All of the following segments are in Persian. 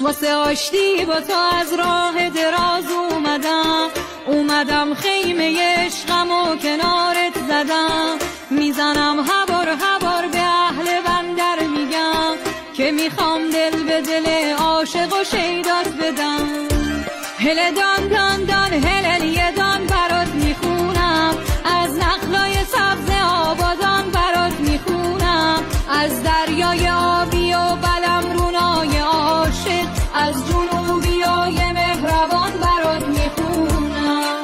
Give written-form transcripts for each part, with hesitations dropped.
واسه آشتی با تو از راه دراز اومدم خیمه عشقم و کنارت زدم، میزنم هبار به اهل بندر میگم که میخوام دل به دل عاشق و شیدات بدم. هل دان دان دان هللیه دان برات میخونم، از نخلای سبز آبادان برات میخونم، از دریای آبی و بلمرونای عاشق، از جنوبیای مهربان برات میخونم.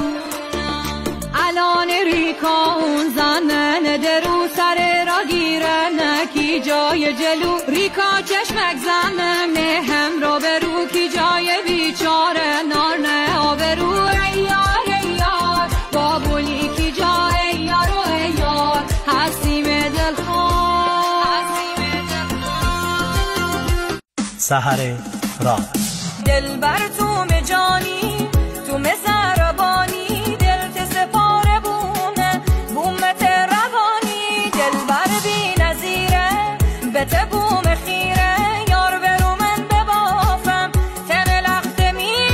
الان ریکان زنن درو سر را گیرن کی جای جلو، ریکا چشمک زنن هم را برو کی جای بیچاره نار نه آبرو. ایار بابولی کی جای یار و ایار حسیم دلخواه. سحر راه دل بر تو مجانی تو مزربانی، دل تسپاره بومه بومت روانی، دل بر بی نظیره بته بوم خیره، یار برو من ببافم تن لخت میره.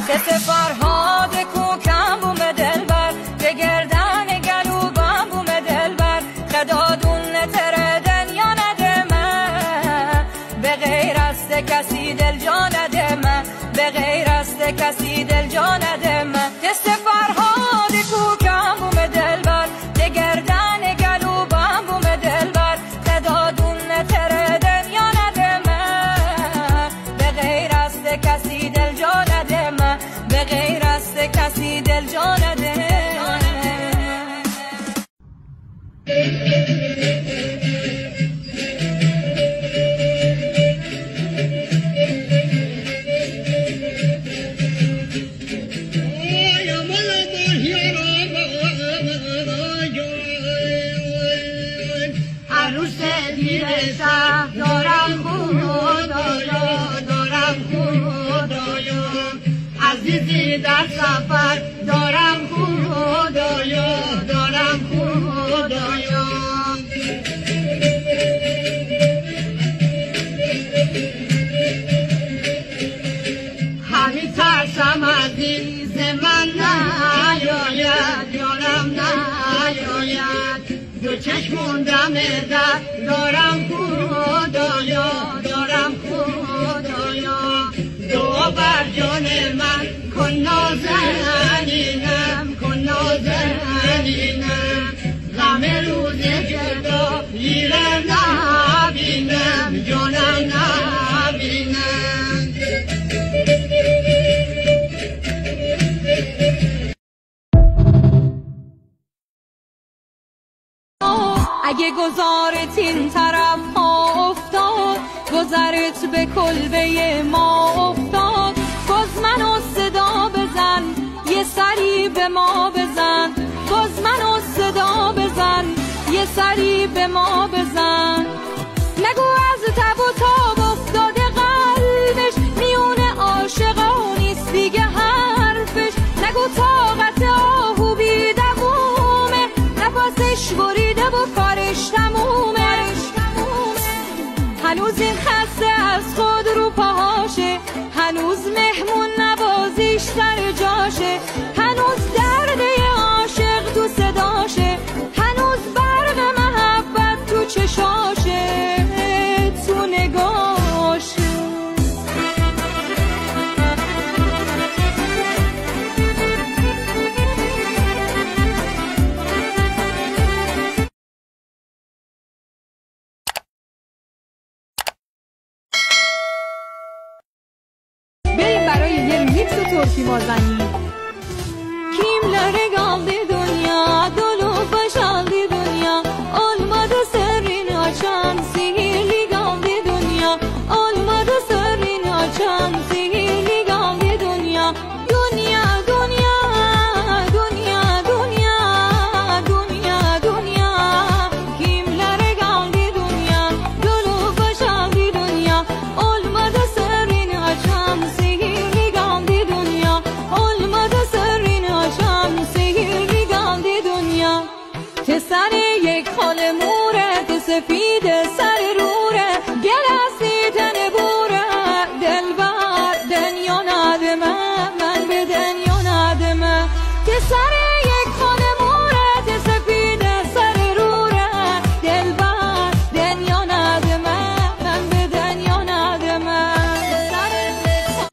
تس فرهاد کوکم بوم دل بر به گردن گلوبم بوم دل بر، خدادون تردن یا ندمه به غیر است کسی دل جا ندمه، به غیر است کسی دل جا ندمه. دست فرهاد کوکم بوم دل بر به گردن گلوبم بوم دل بر، خدادون تردن یا ندمه به غیر است کسی دل جا ندمه، به غیر است کسی دل جا ندمه. دارم خدایا دارم خدایا، عزیزی در سفر دارم خدایا دارم خدایا. همین ترسم عزیز من نیاید یارم نیاید، دو چشمون دم در دارم خدایا دارم خدایا. دعا بر جان من کن نازنینم کن نازنینم، غم روز جدا ایره نبینم جانم نبینم. اگه گذارت این طرف ها افتاد، گذرت به کلبه ما افتاد، باز منو صدا بزن یه سری به ما بزن، باز منو صدا بزن یه سری به ما بزن. نگو از تب و تاب افتاده قلبش، میون عاشقا نیست دیگه حرفش. نگو طاقت آهو بی دوومه، نفسش بریده و کارش تمومه. هنوز این خسته از خود رو پاهاشه، هنوز مهمون نوازیش سر جاشه، هنوز درده عاشق تو صداشه، هنوز برق محبت تو چشاشه تو نگاشه. بریم برای یه میکس ترکی بازنی. Kimlere kaldı dünya, dolu boşaldı dünya, olmadı sırrını açan, sihirli kaldı dünya, olmadı sırrını açan, sihirli kaldı dünya. Dünya, dünya, dünya, dünya, dünya, dünya. Kimlere kaldı dünya, dolu boşaldı dünya, olmadı sırrını açan, sihirli kaldı dünya, olmadı sırrını açan, sihirli سر